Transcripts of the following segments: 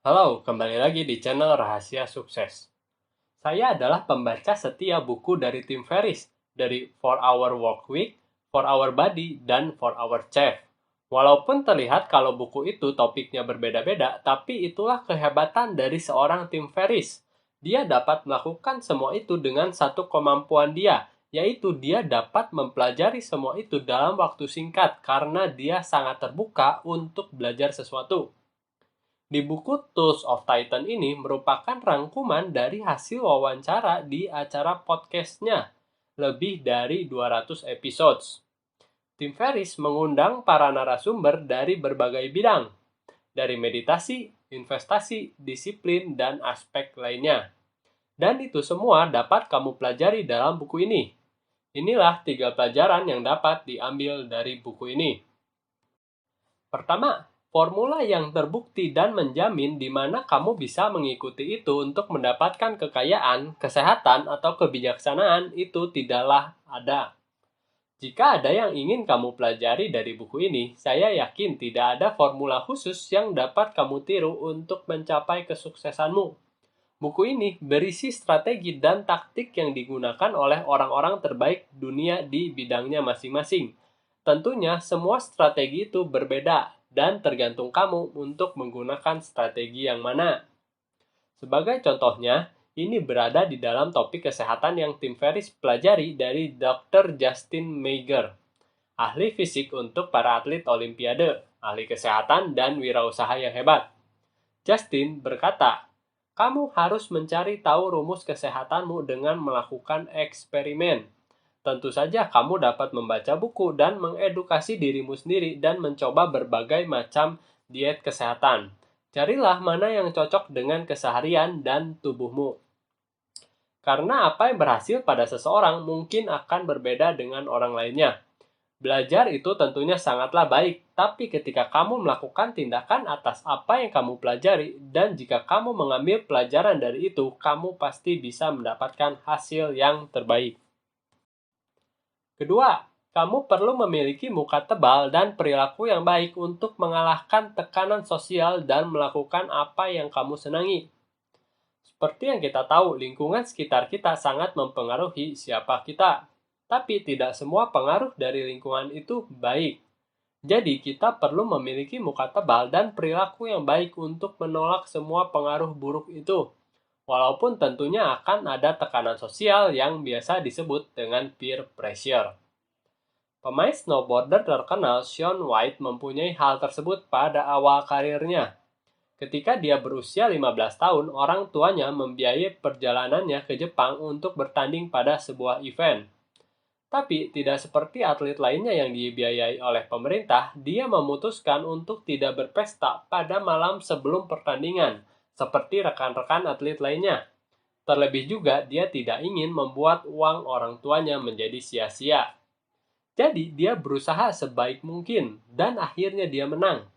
Halo, kembali lagi di channel Rahasia Sukses. Saya adalah pembaca setia buku dari Tim Ferriss, dari 4 Hour Work Week, 4 Hour Body, dan 4 Hour Chef. Walaupun terlihat kalau buku itu topiknya berbeda-beda, tapi itulah kehebatan dari seorang Tim Ferriss. Dia dapat melakukan semua itu dengan satu kemampuan dia, yaitu dia dapat mempelajari semua itu dalam waktu singkat karena dia sangat terbuka untuk belajar sesuatu. Di buku Tools of Titan ini merupakan rangkuman dari hasil wawancara di acara podcastnya, lebih dari 200 episodes. Tim Ferriss mengundang para narasumber dari berbagai bidang, dari meditasi, investasi, disiplin, dan aspek lainnya. Dan itu semua dapat kamu pelajari dalam buku ini. Inilah 3 pelajaran yang dapat diambil dari buku ini. Pertama, formula yang terbukti dan menjamin di mana kamu bisa mengikuti itu untuk mendapatkan kekayaan, kesehatan, atau kebijaksanaan itu tidaklah ada. Jika ada yang ingin kamu pelajari dari buku ini, saya yakin tidak ada formula khusus yang dapat kamu tiru untuk mencapai kesuksesanmu. Buku ini berisi strategi dan taktik yang digunakan oleh orang-orang terbaik dunia di bidangnya masing-masing. Tentunya semua strategi itu berbeda dan tergantung kamu untuk menggunakan strategi yang mana. Sebagai contohnya, ini berada di dalam topik kesehatan yang Tim Ferriss pelajari dari Dr. Justin Mager, ahli fisik untuk para atlet olimpiade, ahli kesehatan dan wirausaha yang hebat. Justin berkata, kamu harus mencari tahu rumus kesehatanmu dengan melakukan eksperimen. Tentu saja kamu dapat membaca buku dan mengedukasi dirimu sendiri dan mencoba berbagai macam diet kesehatan. Carilah mana yang cocok dengan keseharian dan tubuhmu. Karena apa yang berhasil pada seseorang mungkin akan berbeda dengan orang lainnya. Belajar itu tentunya sangatlah baik, tapi ketika kamu melakukan tindakan atas apa yang kamu pelajari, dan jika kamu mengambil pelajaran dari itu, kamu pasti bisa mendapatkan hasil yang terbaik. Kedua, kamu perlu memiliki muka tebal dan perilaku yang baik untuk mengalahkan tekanan sosial dan melakukan apa yang kamu senangi. Seperti yang kita tahu, lingkungan sekitar kita sangat mempengaruhi siapa kita. Tapi tidak semua pengaruh dari lingkungan itu baik. Jadi kita perlu memiliki muka tebal dan perilaku yang baik untuk menolak semua pengaruh buruk itu. Walaupun tentunya akan ada tekanan sosial yang biasa disebut dengan peer pressure. Pemain snowboarder terkenal Shaun White mempunyai hal tersebut pada awal karirnya. Ketika dia berusia 15 tahun, orang tuanya membiayai perjalanannya ke Jepang untuk bertanding pada sebuah event. Tapi tidak seperti atlet lainnya yang dibiayai oleh pemerintah, dia memutuskan untuk tidak berpesta pada malam sebelum pertandingan, seperti rekan-rekan atlet lainnya. Terlebih juga, dia tidak ingin membuat uang orang tuanya menjadi sia-sia. Jadi, dia berusaha sebaik mungkin, dan akhirnya dia menang.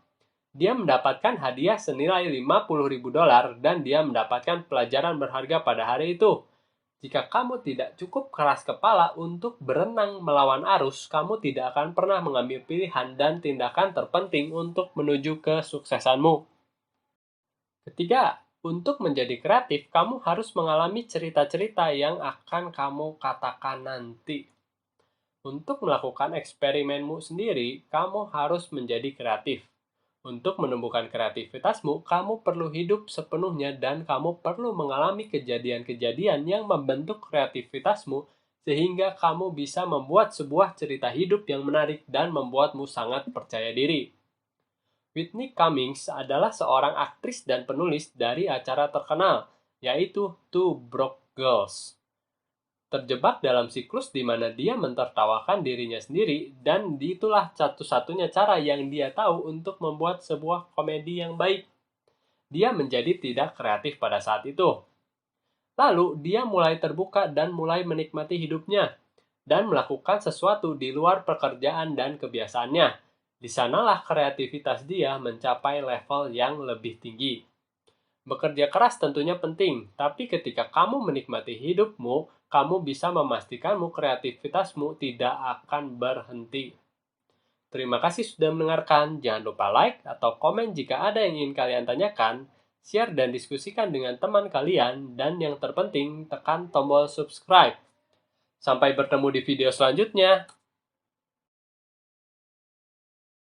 Dia mendapatkan hadiah senilai $50.000 dan dia mendapatkan pelajaran berharga pada hari itu. Jika kamu tidak cukup keras kepala untuk berenang melawan arus, kamu tidak akan pernah mengambil pilihan dan tindakan terpenting untuk menuju kesuksesanmu. Ketiga, untuk menjadi kreatif, kamu harus mengalami cerita-cerita yang akan kamu katakan nanti. Untuk melakukan eksperimenmu sendiri, kamu harus menjadi kreatif. Untuk menumbuhkan kreativitasmu, kamu perlu hidup sepenuhnya dan kamu perlu mengalami kejadian-kejadian yang membentuk kreativitasmu sehingga kamu bisa membuat sebuah cerita hidup yang menarik dan membuatmu sangat percaya diri. Whitney Cummings adalah seorang aktris dan penulis dari acara terkenal, yaitu Two Broke Girls. Terjebak dalam siklus di mana dia mentertawakan dirinya sendiri dan itulah satu-satunya cara yang dia tahu untuk membuat sebuah komedi yang baik. Dia menjadi tidak kreatif pada saat itu. Lalu dia mulai terbuka dan mulai menikmati hidupnya dan melakukan sesuatu di luar pekerjaan dan kebiasaannya. Di sanalah kreativitas dia mencapai level yang lebih tinggi. Bekerja keras tentunya penting, tapi ketika kamu menikmati hidupmu, kamu bisa memastikanmu kreativitasmu tidak akan berhenti. Terima kasih sudah mendengarkan. Jangan lupa like atau komen jika ada yang ingin kalian tanyakan. share dan diskusikan dengan teman kalian, dan yang terpenting, tekan tombol subscribe. Sampai bertemu di video selanjutnya.